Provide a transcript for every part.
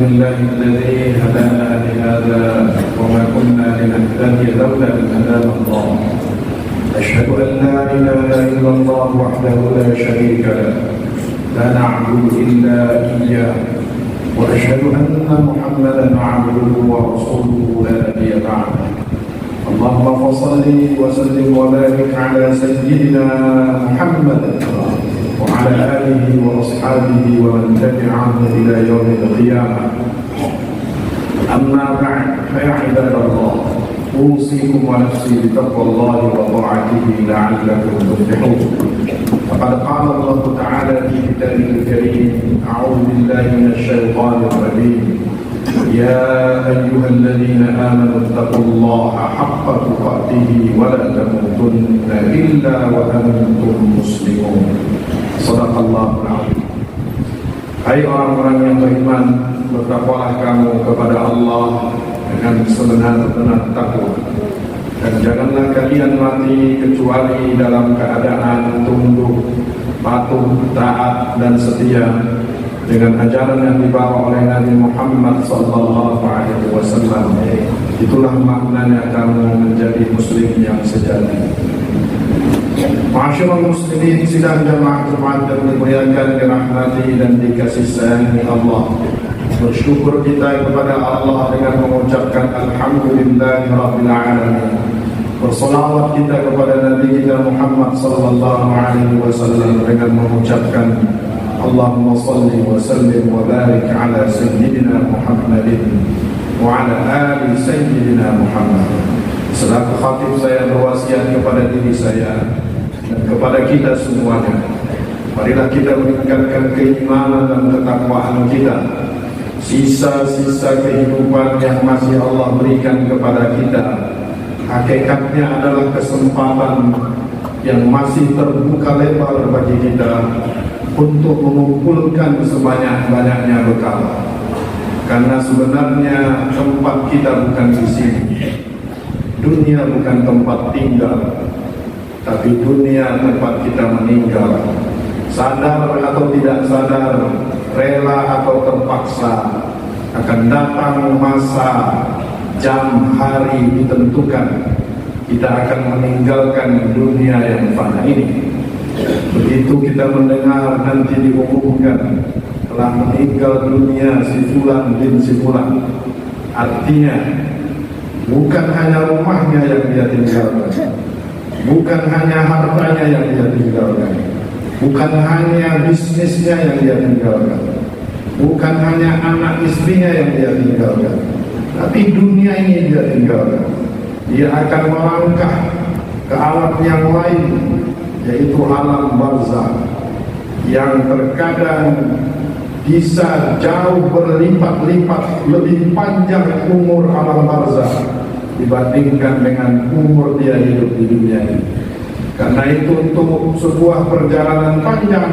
لله الذي هدانا لهذا وما كنا لنهتدي لولا أن هدانا الله. أشهد أن لا إله إلا الله وحده لا شريك له لا نعبد إلا إياه وأشهد أن محمدا عبده ورسوله لا نبي بعده. اللهم فصل وسلم وبارك على سيدنا محمد وعلى آله وأصحابه ومن تبعهم إلى يوم القيامة. أما بعد فيا عباد الله، أوصيكم ونفسي بتقوى الله وطاعته لعلكم تفلحون. فقد قال الله تعالى في كتابه الكريم: أعوذ بالله من الشيطان الرجيم: يا أيها الذين آمنوا اتقوا الله حق تقاته ولا تموتن إلا وأنتم مسلمون. Sadaqallahul Azim. Hai orang-orang yang beriman, bertakwalah kamu kepada Allah dengan sebenar-benar takwa, dan janganlah kalian mati kecuali dalam keadaan tunduk, patuh, taat dan setia dengan ajaran yang dibawa oleh Nabi Muhammad SAW. Itulah maknanya kamu menjadi muslim yang sejati. Ma'asyiral muslimin, sidang jamaah Jumat yang dimuliakan, dirahmati dan dikasih sayangi Allah. Bersyukur kita kepada Allah dengan mengucapkan alhamdulillahirabbil alamin. Bersolawat kita kepada Nabi kita Muhammad sallallahu alaihi wasallam dengan mengucapkan Allahumma salli wa sallim wa barik ala sayyidina Muhammadin wa ala ali sayyidina Muhammad. Selaku khatib, saya berwasiat kepada diri saya dan kepada kita semuanya, marilah kita meningkatkan keimanan dan ketakwaan kita. Sisa-sisa kehidupan yang masih Allah berikan kepada kita, hakikatnya adalah kesempatan yang masih terbuka lebar bagi kita untuk mengumpulkan sebanyak-banyaknya bekal. Karena sebenarnya tempat kita bukan di sini. Dunia bukan tempat tinggal, tapi dunia tempat kita meninggal. Sadar atau tidak sadar, rela atau terpaksa, akan datang masa, jam, hari ditentukan kita akan meninggalkan dunia yang fana ini. Begitu kita mendengar nanti diumumkan telah meninggal dunia si fulan bin si fulan, artinya bukan hanya rumahnya yang dia tinggalkan, bukan hanya hartanya yang dia tinggalkan, bukan hanya bisnisnya yang dia tinggalkan, bukan hanya anak istrinya yang dia tinggalkan, tapi dunia ini dia tinggalkan. Dia akan melangkah ke alam yang lain, yaitu alam barzakh, yang terkadang bisa jauh berlipat-lipat lebih panjang umur alam barzakh dibandingkan dengan umur dia hidup di dunia ini. Karena itu untuk sebuah perjalanan panjang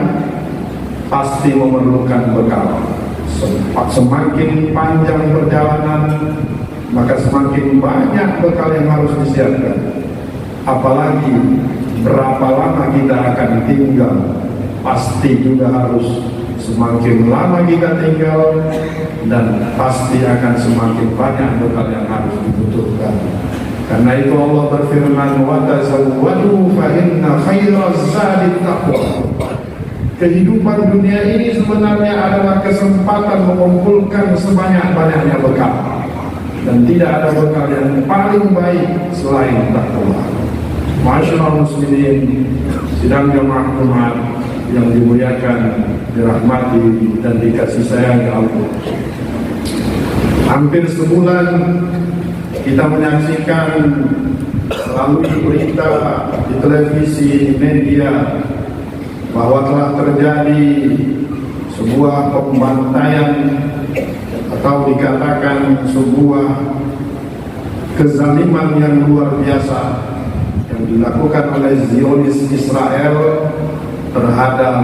pasti memerlukan bekal. Semakin panjang perjalanan, maka semakin banyak bekal yang harus disiapkan. Apalagi berapa lama kita akan tinggal, pasti juga harus semakin lama kita tinggal, dan pasti akan semakin banyak bekal yang harus dibutuhkan. Karena itu Allah berfirman, wa tazawwadu fa inna khairaz zadi taqwa. Kehidupan dunia ini sebenarnya adalah kesempatan mengumpulkan sebanyak-banyaknya bekal, dan tidak ada bekal yang paling baik selain takwa. Ma'asyiral muslimin, sidang jamaah Jumat yang dimuliakan, dirahmati dan dikasih sayang Allah. Hampir sebulan kita menyaksikan melalui berita di televisi, di media, bahwa telah terjadi sebuah pembantaian atau dikatakan sebuah kezaliman yang luar biasa yang dilakukan oleh Zionis Israel terhadap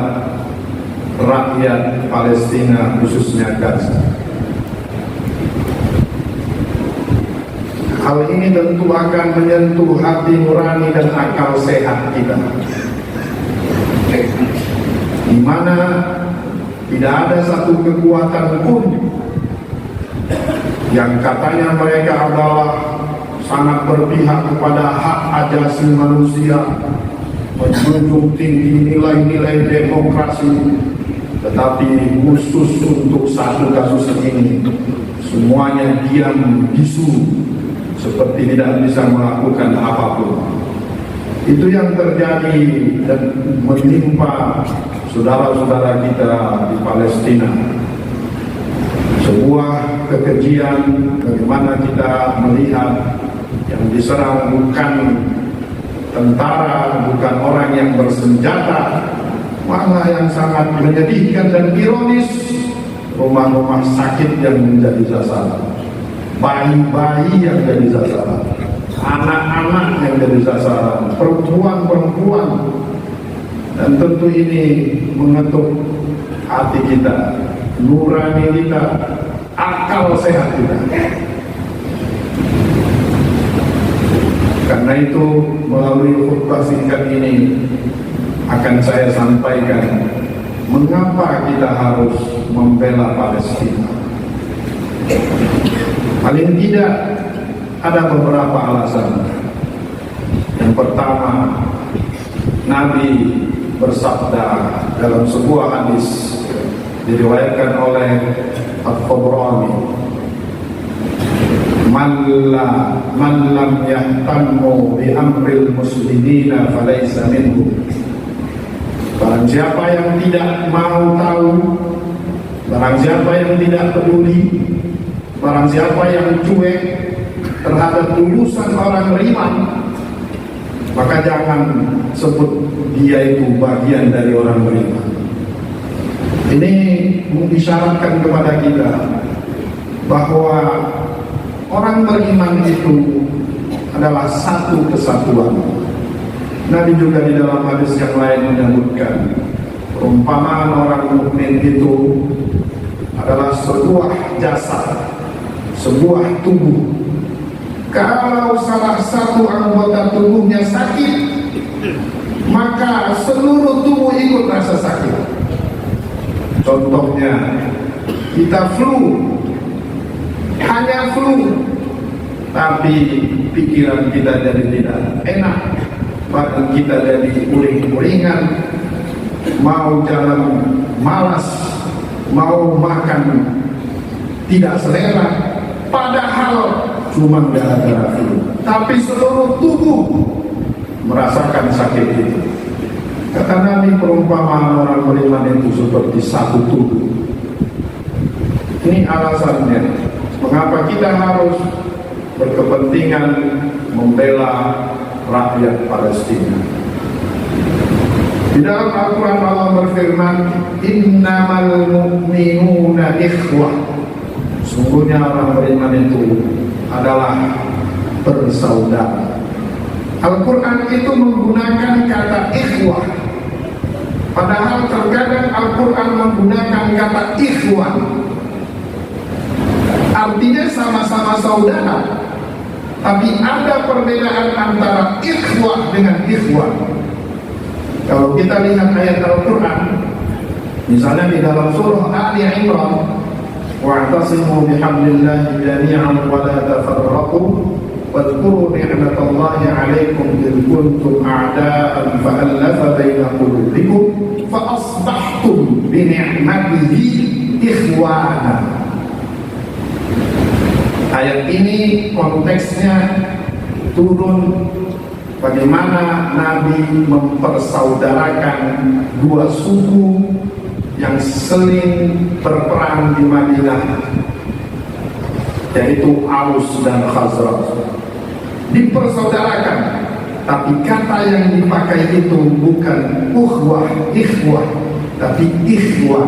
rakyat Palestina, khususnya Gaza. Hal ini tentu akan menyentuh hati nurani dan akal sehat kita, di mana Tidak ada satu kekuatan pun yang katanya mereka adalah sangat berpihak kepada hak asasi manusia, menjunjung tinggi nilai-nilai demokrasi, tetapi khusus untuk satu kasus ini semuanya diam bisu seperti tidak bisa melakukan apapun. Itu yang terjadi dan menimpa saudara-saudara kita di Palestina. Sebuah kekejian bagaimana kita melihat yang diserang bukan tentara, bukan orang yang bersenjata, malah yang sangat menyedihkan dan ironis, rumah-rumah sakit yang menjadi sasaran, bayi-bayi yang jadi sasaran, anak-anak yang jadi sasaran, perempuan-perempuan. Dan tentu ini mengetuk hati kita, nurani kita, akal sehat kita. Karena itu melalui khutbah singkat ini akan saya sampaikan mengapa kita harus membela Palestina. Paling tidak ada beberapa alasan. Yang pertama, Nabi bersabda dalam sebuah hadis diriwayatkan oleh At-Tabrani, man lam yahtammu bi amril muslimina falaysa minhum. Barang siapa yang tidak mau tahu, barang siapa yang tidak peduli, barang siapa yang cuek terhadap urusan orang beriman, maka jangan sebut dia itu bagian dari orang beriman. Ini mengisyaratkan kepada kita bahwa orang beriman itu adalah satu kesatuan. Nabi juga di dalam hadis yang lain menyebutkan perumpamaan orang mukmin itu adalah sebuah jasad, sebuah tubuh. Kalau salah satu anggota tubuhnya sakit, maka seluruh tubuh ikut rasa sakit. Contohnya, kita flu, hanya flu, tapi pikiran kita jadi tidak enak, badan kita jadi uring-uringan, mau jalan malas, mau makan tidak selera, padahal cuma gara-gara flu, tapi seluruh tubuh merasakan sakit itu. Kata Nabi, perumpamaan orang beriman itu seperti satu tubuh. Ini alasannya mengapa kita harus berkepentingan membela rakyat Palestina. Di dalam Al-Quran Allah berfirman, innamal mu'minuna ikhwah. Sungguhnya orang beriman itu adalah bersaudara. Al-Quran itu menggunakan kata ikhwah, padahal terkadang Al-Quran menggunakan kata ikhwan, artinya sama-sama saudara, tapi ada perbedaan antara ikhwah dengan ikhwan. Kalau kita lihat ayat Al-Quran, misalnya di dalam surah Ali Imran, wa'tasimu bihablillahi jami'an wa la tafarraqu wadhkuru ni'matallahi 'alaikum idh kuntum a'da'an fa'alafa baina qulubikum fa asbahtum bi ni'matihi ikhwana. Ayat ini konteksnya turun bagaimana Nabi mempersaudarakan dua suku yang seling berperang di Madinah, yaitu Aus dan Khazraj. Dipersaudarakan, tapi kata yang dipakai itu bukan ukhwah, ikhwah, tapi ikhwan.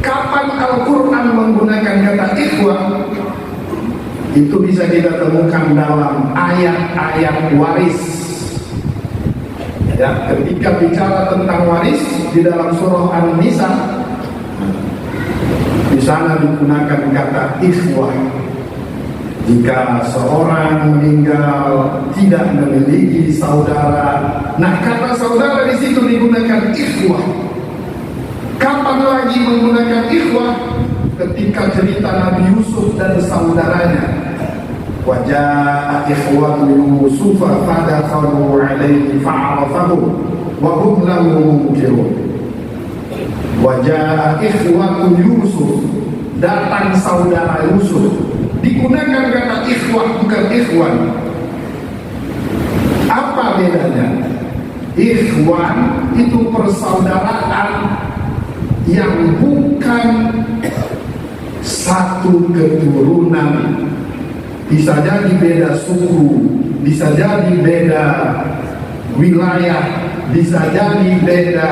Kapan Al-Quran menggunakan kata ikhwah? Itu bisa kita temukan dalam ayat-ayat waris. Ya, ketika bicara tentang waris di dalam surah An-Nisa, di sana digunakan kata ikhwah. Jika seorang meninggal tidak memiliki saudara, nah kata saudara di situ digunakan ikhwah. Kapan lagi menggunakan ikhwah ketika cerita Nabi Yusuf dan saudaranya. Wajah ikhwatu Yusuf fadakhalu alaihi fa'arafahum wa hum lahu munkirun. Wajah ikhwatu Yusuf, datang saudara Yusuf. Digunakan kata ikhwah bukan ikhwan. Apa bedanya? Ikhwan itu persaudaraan yang bukan satu keturunan, bisa jadi beda suku, bisa jadi beda wilayah, bisa jadi beda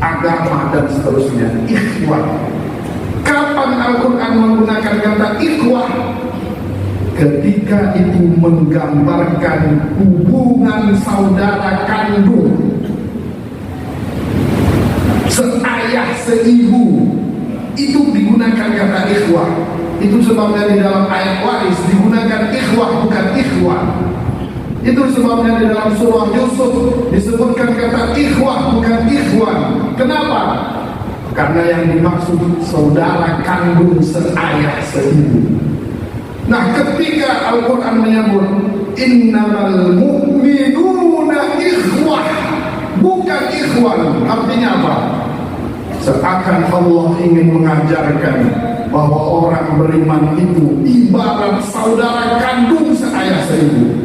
agama dan seterusnya. Ikhwan. Kapan Al-Quran menggunakan kata ikhwah? Ketika itu menggambarkan hubungan saudara kandung, seayah seibu, itu digunakan kata ikhwah. Itu sebabnya di dalam ayat waris digunakan ikhwah bukan ikhwan. Itu sebabnya di dalam surah Yusuf disebutkan kata ikhwah bukan ikhwan. Kenapa? Karena yang dimaksud saudara kandung seayah seibu. Nah, ketika Al-Quran menyebut innamal mu'minuna ikhwah bukan ikhwan, artinya apa? Seakan Allah ingin mengajarkan bahwa orang beriman itu ibarat saudara kandung seayah seibu.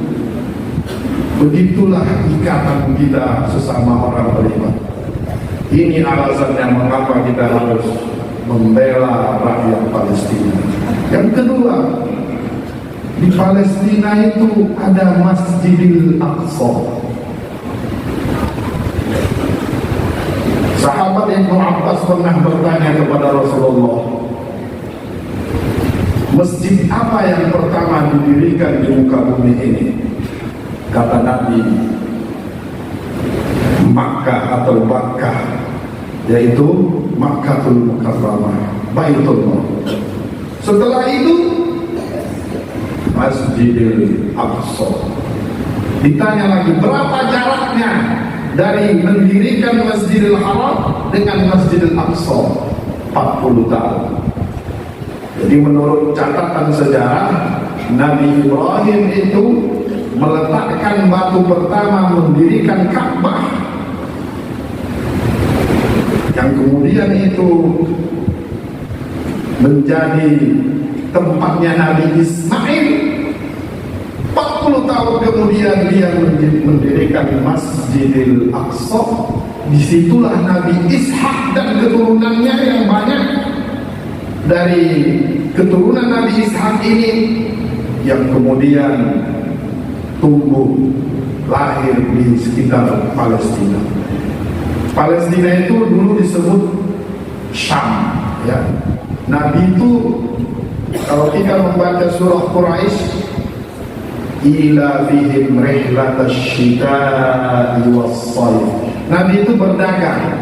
Begitulah ikatan kita sesama orang beriman. Ini alasannya mengapa kita harus membela rakyat Palestina. Yang kedua, di Palestina itu ada Masjidil Aqsa. Sahabat Ibnu Abbas pernah bertanya kepada Rasulullah, masjid apa yang pertama didirikan di muka bumi ini? Kata Nabi, Makkah atau Bakkah, yaitu Makkatul Mukarramah, Baitullah. Setelah itu Masjidil Aqsa. Ditanya lagi, berapa jaraknya dari mendirikan Masjidil Haram dengan Masjidil Aqsa? 40 tahun. Jadi menurut catatan sejarah, Nabi Ibrahim itu meletakkan batu pertama mendirikan Ka'bah, yang kemudian itu menjadi tempatnya Nabi Ismail. 40 tahun kemudian dia mendirikan Masjidil Aqsa. Disitulah Nabi Ishak dan keturunannya yang banyak. Dari keturunan Nabi Ishak ini yang kemudian tumbuh lahir di sekitar Palestina. Palestina itu dulu disebut Syam, ya. Nabi itu, kalau kita membaca surah Quraisy, ila fihim rihlatash syita'i was-shayf. Nabi itu berdagang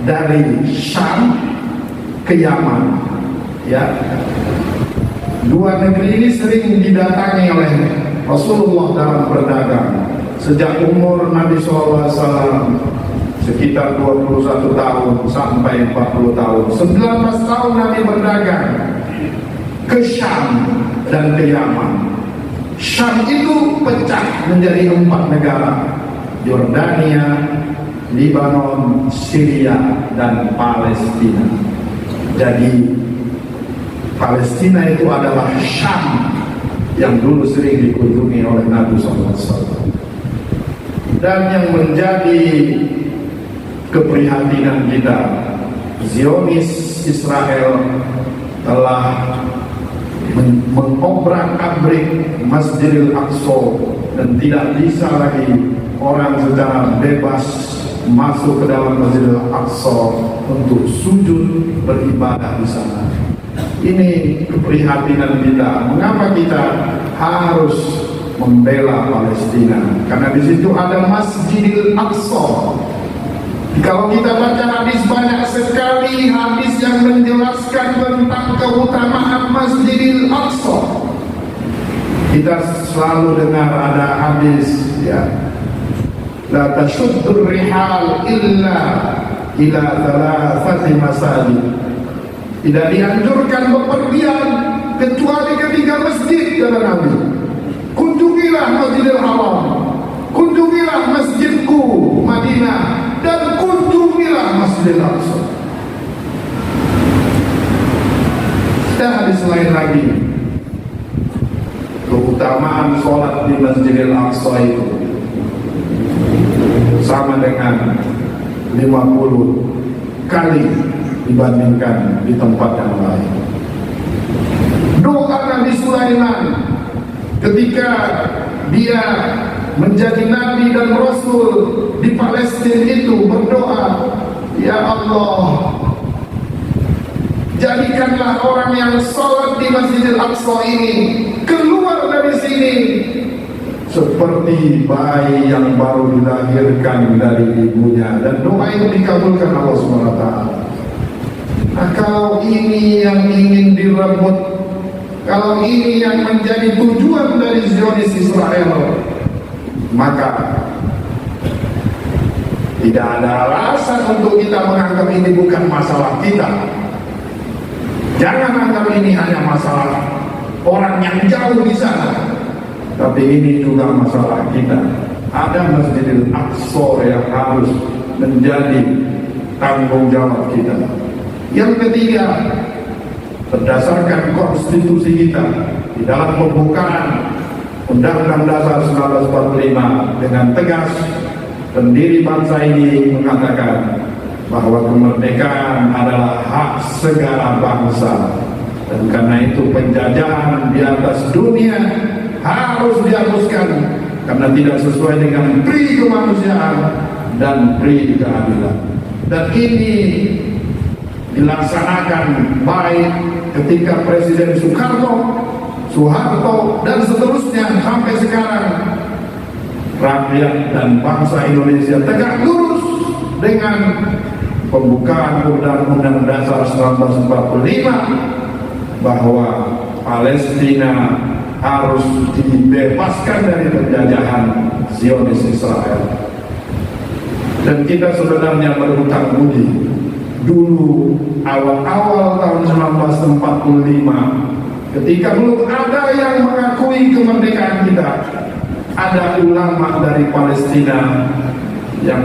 dari Syam ke Yaman, ya. Dua negeri ini sering didatangi oleh Rasulullah dalam berdagang. Sejak umur Nabi SAW sekitar 21 tahun sampai 40 tahun, 19 tahun Nabi berdagang ke Syam dan ke Yaman. Syam itu pecah menjadi 4 negara: Yordania, Lebanon, Syria, dan Palestina. Jadi Palestina itu adalah Syam yang dulu sering dikunjungi oleh Nabi SAW. Dan yang menjadi keprihatinan kita, Zionis Israel telah mengobrak-abrik Masjidil Aqsa dan tidak bisa lagi orang secara bebas masuk ke dalam Masjidil Aqsa untuk sujud beribadah di sana. Ini keprihatinan kita. Mengapa kita harus membela Palestina? Karena di situ ada Masjidil Aqsa. Kalau kita baca hadis, banyak sekali hadis yang menjelaskan tentang keutamaan Masjidil Aqsa. Kita selalu dengar ada hadis, ya, la tashuddur rihal illa ila thalathati masajid. Tidak dianjurkan bepergian kecuali ke 3 masjid, kata Nabi. Kunjungilah Masjidil Haram, kunjungilah masjidku Madinah, dan kunjungilah Masjidil Aqsa. Dan hadis lain lagi, keutamaan sholat di Masjidil Aqsa itu sama dengan 50 kali dibandingkan di tempat yang lain. Doa Nabi Sulaiman ketika dia menjadi nabi dan rasul di Palestina itu berdoa, ya Allah, jadikanlah orang yang sholat di Masjidil Aqsa ini keluar dari sini seperti bayi yang baru dilahirkan dari ibunya. Dan doa itu dikabulkan Allah SWT. Nah, kalau ini yang ingin direbut, kalau ini yang menjadi tujuan dari Zionis Israel, maka tidak ada alasan untuk kita menganggap ini bukan masalah kita. Jangan anggap ini hanya masalah orang yang jauh di sana, tapi ini juga masalah kita. Ada Masjidil Aqsa yang harus menjadi tanggung jawab kita. Yang ketiga, berdasarkan konstitusi kita di dalam pembukaan Undang-Undang Dasar 1945 dengan tegas, pendiri bangsa ini mengatakan bahwa kemerdekaan adalah hak segala bangsa, dan karena itu penjajahan di atas dunia harus dihapuskan karena tidak sesuai dengan pri kemanusiaan dan pri keadilan. Dan ini dilaksanakan baik ketika Presiden Soeharto dan seterusnya sampai sekarang. Rakyat dan bangsa Indonesia tegak lurus dengan pembukaan Undang-Undang Dasar 1945 bahwa Palestina harus dibebaskan dari penjajahan Zionis Israel. Dan kita sebenarnya berhutang budi. Dulu awal-awal tahun 1945, ketika belum ada yang mengakui kemerdekaan kita, ada ulama dari Palestina yang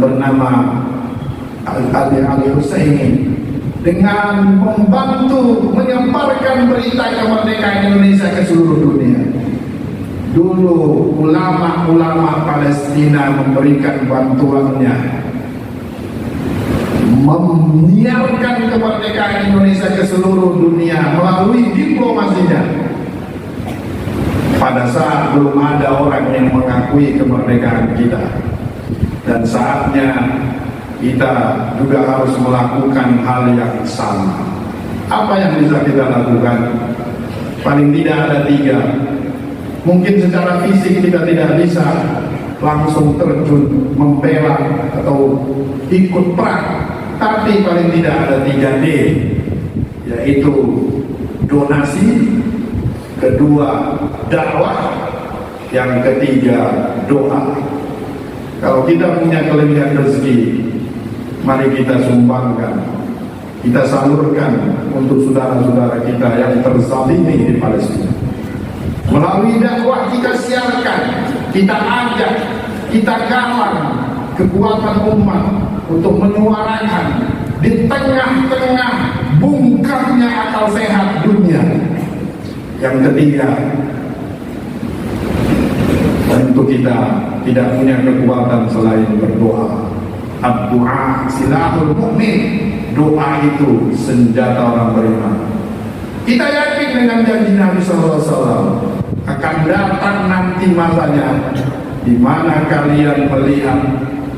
bernama Ali Husseini, dengan membantu menyebarkan berita kemerdekaan Indonesia ke seluruh dunia. Dulu ulama-ulama Palestina memberikan bantuannya, menyiarkan kemerdekaan Indonesia ke seluruh dunia melalui diplomasinya. Pada saat belum ada orang yang mengakui kemerdekaan kita, dan saatnya kita juga harus melakukan hal yang sama. Apa yang bisa kita lakukan? Paling tidak ada 3. Mungkin secara fisik kita tidak bisa langsung terjun membela atau ikut perang, tapi paling tidak ada 3D, yaitu donasi, kedua dakwah, yang ketiga doa. Kalau kita punya kelebihan rezeki, mari kita sumbangkan, kita salurkan untuk saudara-saudara kita yang terzalimi di Palestina. Melalui dakwah kita siarkan, kita ajak, kita galang kekuatan umat untuk menyuarakan di tengah-tengah bungkamnya akal sehat dunia. Yang ketiga, tentu kita tidak punya kekuatan selain berdoa. Ad-du'a silahul mu'min. Doa itu senjata orang beriman. Kita yakin dengan janji Nabi SAW, akan datang nanti masanya di mana kalian melihat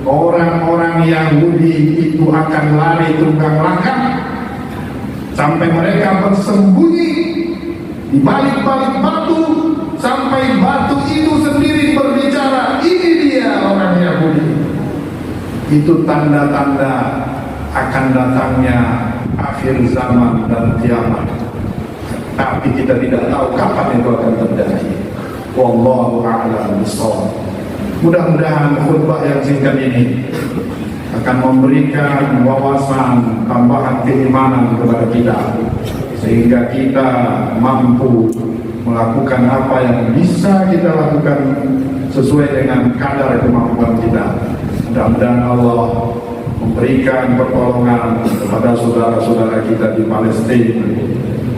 orang-orang Yahudi itu akan lari tunggang langkah sampai mereka bersembunyi di balik-balik batu, sampai batu itu sendiri berbicara, ini dia orang Yahudi. Itu tanda-tanda akan datangnya akhir zaman dan kiamat. Tapi kita tidak tahu kapan itu akan terjadi. Wallahu a'lam bishawab. Mudah-mudahan khutbah yang singkat ini akan memberikan wawasan tambahan keimanan kepada kita, sehingga kita mampu melakukan apa yang bisa kita lakukan sesuai dengan kadar kemampuan kita. Mudah-mudahan Allah memberikan pertolongan kepada saudara-saudara kita di Palestina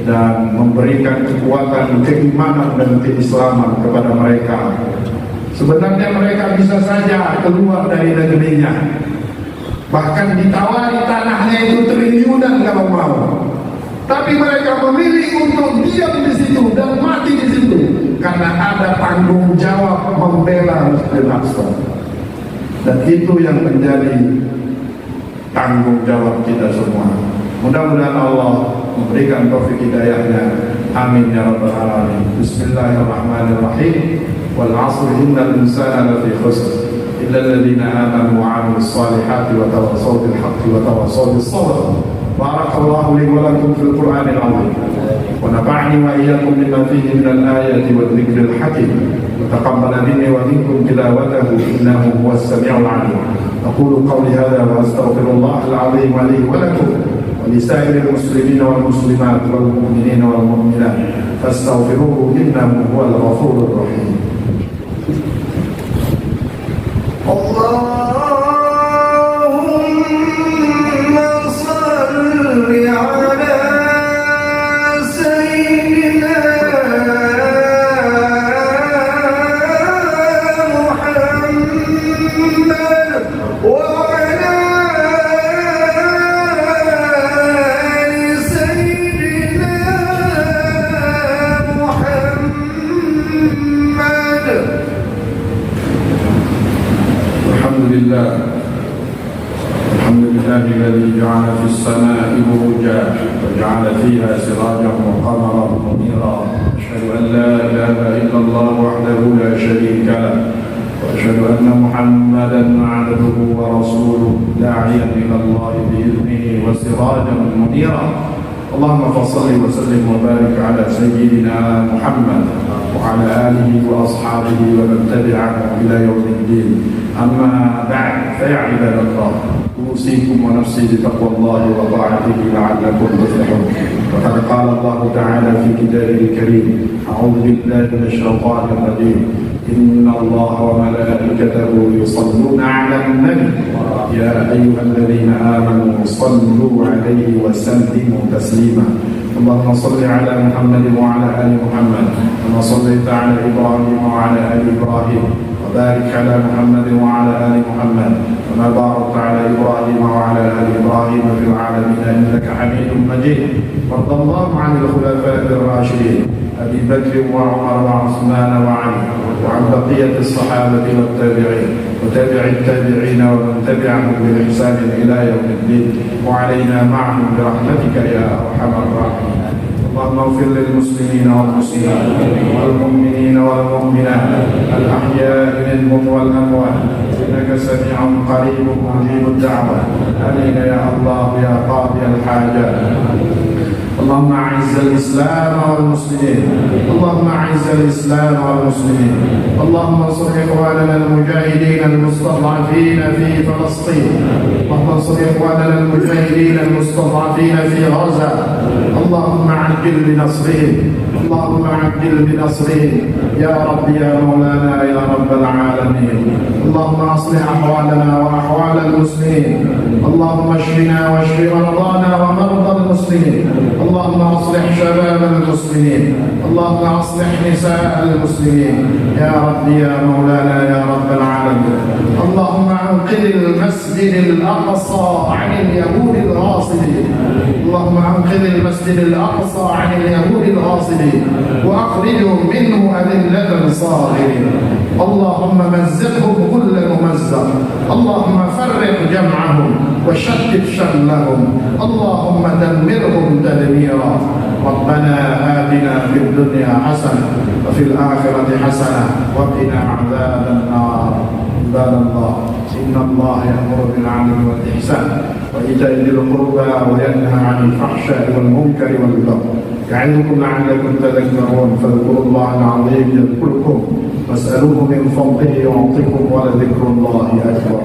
dan memberikan kekuatan keimanan dan keislaman kepada mereka. Sebenarnya mereka bisa saja keluar dari negerinya, bahkan ditawari tanahnya itu triliunan kalau mau, tapi mereka memilih untuk diam di situ dan mati di situ karena ada tanggung jawab membela Masjid Al-Aqsa. Dan itu yang menjadi tanggung jawab kita semua. Mudah-mudahan Allah memberikan taufik hidayahnya. Amin ya rabbal alamin. Bismillahirrahmanirrahim. Wal 'asri innal insana lafi khusr illa alladhina amanu wa 'amilus salihati wa tawassaw bil haqqi wa tawassaw bis sabr. Barakallahu li wa lakum fil Qur'anil 'azim. Wa nafa'ani wa iyyakum bima fihi minal ayati wadh dhikril hakim. Wa taqabbala minni wa minkum tilawatahu innahu huwas sami'ul 'alim. أقول قولي هذا وأستغفر الله العظيم لي ولكم ولسائر المسلمين والمسلمات والمؤمنين والمؤمنات فاستغفروه إنه هو الغفور الرحيم. اللهم صل على سيدنا وعلى آل سيدنا محمد. الحمد لله الذي جعل في السماء بروجا وجعل فيها سراجا وقمرا منيرا. أشهد أن لا إله إلا الله وحده لا شريك له وأشهد أن محمدا عبده ورسوله داعيا إلى الله بإذنه وسراجا منيرا. اللهم فصل وسلم وبارك على سيدنا محمد وعلى آله وأصحابه ومن تبعهم إلى يوم الدين. أما بعد فيا عباد الله، أوصيكم ونفسي بتقوى الله وطاعته لعلكم تفلحون. وقد قال الله تعالى في كتابه الكريم: أعوذ بالله من الشيطان الرجيم، إن الله وملائكته يصلون على النبي يا أيها الذين آمنوا صلوا عليه وسلموا تسليما. اللهم صل على محمد وعلى آل محمد كما صليت على إبراهيم وعلى آل إبراهيم وبارك على محمد وعلى آل محمد كما باركت على إبراهيم وعلى آل إبراهيم في العالمين إنك حميد مجيد. وارض اللهم عن الخلفاء الراشدين أبي بكر وعمر وعثمان وعلي وعن بقية الصحابة والتابعين وتابع التابعين ومن تبعهم بإحسان إلى يوم الدين وعلينا معهم برحمتك يا أرحم الراحمين. اللهم اغفر للمسلمين والمسلمات والمؤمنين والمؤمنات الأحياء منهم والأموات إنك سميع قريب مجيب الدعوة. آمين يا الله يا قاضي الحاجات. اللهم أعز الإسلام والمسلمين، اللهم أعز الإسلام والمسلمين. اللهم انصر إخواننا المجاهدين المستضعفين في فلسطين، اللهم انصر إخواننا المجاهدين المستضعفين في غزة. اللهم عجل بنصرهم، اللهم عجل بنصرهم يا رب يا مولانا يا رب العالمين. اللهم أصلح أحوالنا وأحوال المسلمين، اللهم اشفنا واشف مرضانا ومرضى المسلمين. اللهم اصلح شباب المسلمين، اللهم اصلح نساء المسلمين يا رب يا مولانا يا رب العالمين. اللهم انقذ المسجد الاقصى عن اليهود الغاصبين، اللهم انقذ المسجد الاقصى عن اليهود الغاصبين واخرجهم منه اذله صاغرين. اللهم مزقهم كل ممزق، اللهم فرق جمعهم وشتت شملهم، اللهم دمرهم تدميرا. ربنا آتنا في الدنيا حسنة وفي الآخرة حسنة وقنا عذاب النار. عباد الله، إن الله يأمر بالعدل والإحسان وإيتاء ذي القربى وينهى عن الفحشاء والمنكر والبغي يعظكم لعلكم تذكرون. فاذكروا الله العظيم يذكركم واسألوه من فضله يعطكم ولذكر الله أكبر.